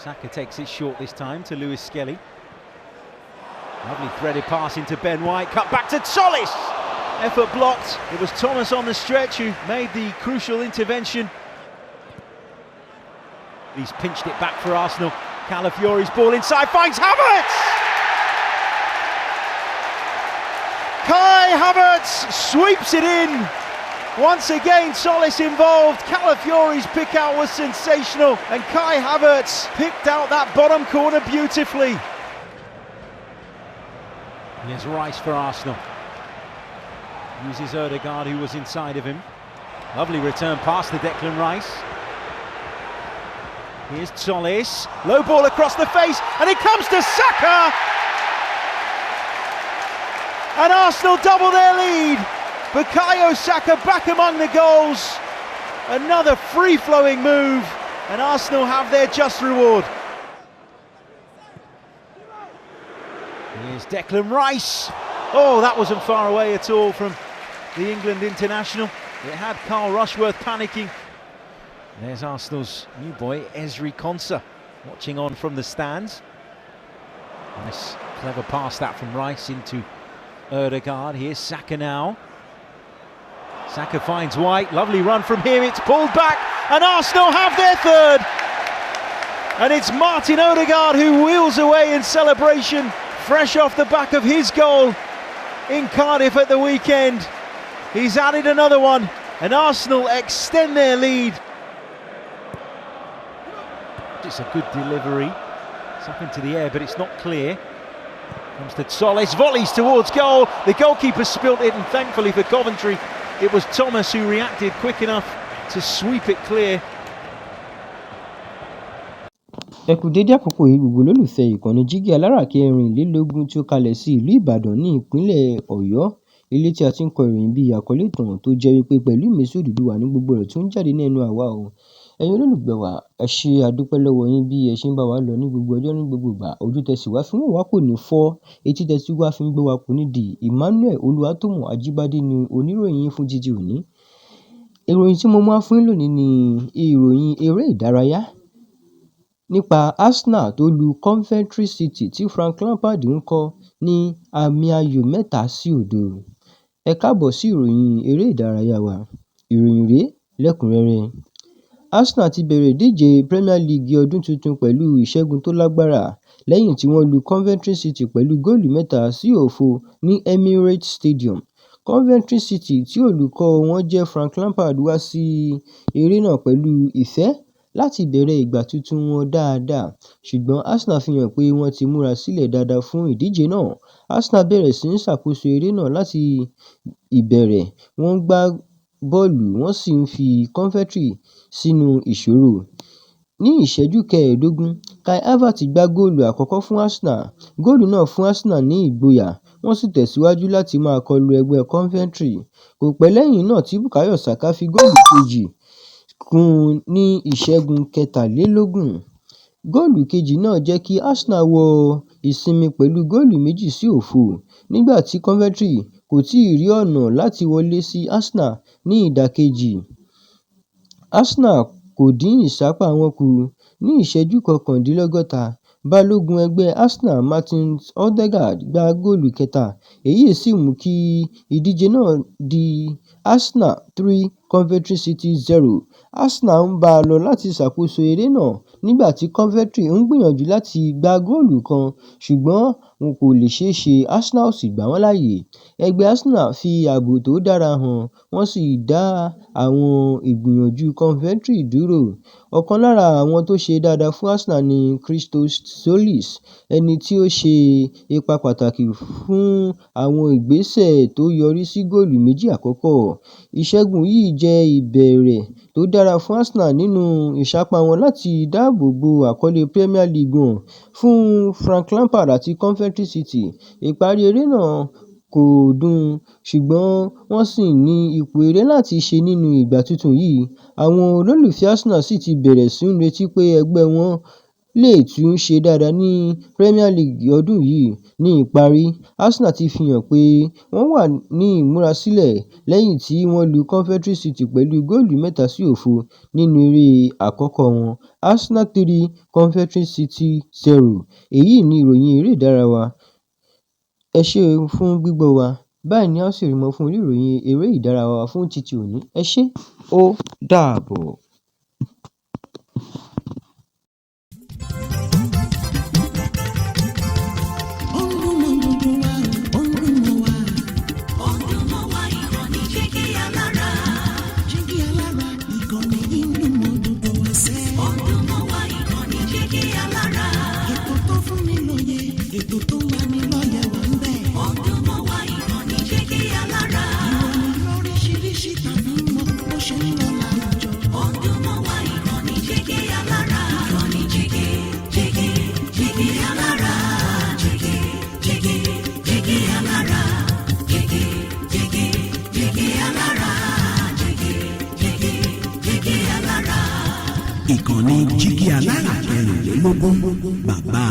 Saka takes it short this time to Lewis Skelly. Lovely threaded pass into Ben White, cut back to Solis! Effort blocked. It was Thomas on the stretch who made the crucial intervention. He's pinched it back for Arsenal. Calafiori's ball inside, finds Havertz! Kai Havertz sweeps it in. Once again, Solis involved. Calafiori's pick out was sensational, and Kai Havertz picked out that bottom corner beautifully. Here's Rice for Arsenal. Uses Ødegaard, who was inside of him. Lovely return pass to Declan Rice. Here's Solis. Low ball across the face, and it comes to Saka! And Arsenal double their lead. Bukayo Saka back among the goals. Another free-flowing move, and Arsenal have their just reward. Here's Declan Rice. Oh, that wasn't far away at all from the England international. It had Carl Rushworth panicking. There's Arsenal's new boy, Ezri Konsa, watching on from the stands. Nice, clever pass that from Rice into Ødegaard. Here's Saka now. Saka finds White, lovely run from him, it's pulled back, and Arsenal have their third. And it's Martin Ødegaard who wheels away in celebration, fresh off the back of his goal in Cardiff at the weekend. He's added another one, and Arsenal extend their lead. It's a good delivery. It's up into the air, but it's not clear. Comes to Solis, volleys towards goal. The goalkeeper spilt it, and thankfully for Convetry, it was Thomas who reacted quick enough to sweep it clear. Ẹ kú dédé àkókò yìí gbogbo olólùfẹ́ ìkànnì jígí aláràkẹ́ 24 tí ó kalẹ̀ sí ìlú Ìbàdàn ní ìpínlẹ̀ Ọ̀yọ́, ilé tí a ti ń kọ ìròyìn bíi àkọlé ìtàn tó jẹ́ wípé pẹ̀lú ìmísí Odùduwà ní gbogbo ọ̀rọ̀ tó ń jáde ní ẹnu àwa o. Ẹ̀yin olólùgbé wa, ẹ ṣé àdúpẹ́ lọ́wọ́ yín bí ẹ ṣe ń bá wa lọ ní gbogbo ọjọ́ ní gbogbo ìgbà. Ojú tẹsí wá fi ń wò wá kò ní fọ́, etí tẹsí wá fi ń gbé wa kò ní di. Emmanuel Olúwatómọ̀ Ajíbádé ni oníròyìn yín fún jíjí òní. Ìròyìn tí mo mú wá fún yín lónìí ni ìròyìn eré ìdárayá nípa Arsenal tó lu Convetry City tí Frank Lampard ń kọ́ ní àmì ayò 3-0. Ẹ káàbọ̀ sí ìròyìn eré ìdárayá wa. Ìròyìn rèé lẹ́kùnrẹ́rẹ́. Arsenal ti bẹ̀rẹ̀ ìdíje Premier League ọdún tuntun pẹ̀lú ìṣẹ́gun tó lágbára lẹ́yìn tí wọ́n lu Convetry City pẹ̀lú góòlù 3-0 ní Emirates Stadium. Convetry City tí olùkọ́ wọn jẹ́ Frank Lampard wá sí eré náà pẹ̀lú ìfẹ́ láti bẹ̀rẹ̀ ìgbà tuntun wọn dáadáa, ṣùgbọ́n Arsenal fi hàn pé wọ́n ti múra sílẹ̀ dáadáa fún ìdíje náà. Arsenal bẹ̀rẹ̀ sí ní ṣàkóso eré náà láti ìbẹ̀rẹ̀, wọ́n ń gbá bọ́ọ̀lù wọ́n sì ń fi Convetry sínú ìṣòro. Ní ìṣẹ́jú 15, Kai Havertz gbá góòlù àkọ́kọ́ fún Arsenal. Góòlù náà fún Arsenal ní ìgboyà, wọ́n sì tẹ̀síwájú láti máa kọlu ẹgbẹ́ Convetry. Kò pẹ́ lẹ́yìn náà tí Bukayo Saka fi góòlù kejì kún ní ìṣẹ́gun 23. Góòlù kejì náà jẹ́ kí Arsenal wọ ìsinmi pẹ̀lú góòlù 2-0 nígbà tí Convetry kò tíì rí ọ̀nà láti wọlé sí Arsenal ní ìdàkejì. Arsenal kò dín ìsapá wọn kù. Ní ìṣẹ́jú 69, balógun ẹgbẹ́ Arsenal Martin Ødegaard gbá góòlù kẹta, èyí sì mú kí ìdíje náà di Arsenal 3, Convetry City 0. Arsenal ń bá a lọ láti ṣàkóso eré náà nígbà tí Convetry ń gbìyànjú láti gbá góòlù kan, ṣùgbọ́n wọn kò lè ṣeé ṣe. Arsenal sì gbà wọ́n láàyè. Ẹgbẹ́ Arsenal fi ààbò tó dára hàn, wọ́n sì dá àwọn ìgbìyànjú Convetry dúró. Ọ̀kan lára àwọn tó ṣe dáadáa fún Arsenal ni Christos Solis, ẹni tí ó ṣe ipa pàtàkì fún àwọn ìgbésẹ̀ tó yọrí sí góòlù méjì àkọ́kọ́. Ìṣẹ́gun yìí jẹ́ ìbẹ̀rẹ̀ tó dára fún Arsenal nínú ìsapá wọn láti dáàbò bo àkọlé Premier League wọn fún Frank Lampard àti Convetry City. Ìparí eré náà kò dùn, ṣùgbọ́n wọ́n sì ní ipò eré láti ṣe nínú ìgbà tuntun yìí. Àwọn olólùfẹ́ Arsenal sì ti bẹ̀rẹ̀ sí ń retí pé ẹgbẹ́ wọn lè tún ṣe dáadáa ní Premier League ọdún yìí. Ní ìparí, Arsenal ti fi hàn pé wọ́n wà ní ìmúrasílẹ̀ lẹ́yìn tí wọ́n lu Convetry City pẹ̀lú góòlù 3-0 nínú eré àkọ́kọ́ wọn. Arsenal 3, Convetry City 0. Èyí ni ìròyìn eré ìdárayá wa. Ẹ ṣé fún gbígbọ́ wa. Báyìí ni a ó sì rí mọ́ fún ìròyìn eré ìdárayá wa fún títí òní. Ẹ ṣé, ó dàbọ̀. Ìkànnì Jígí Alára 24, bàbá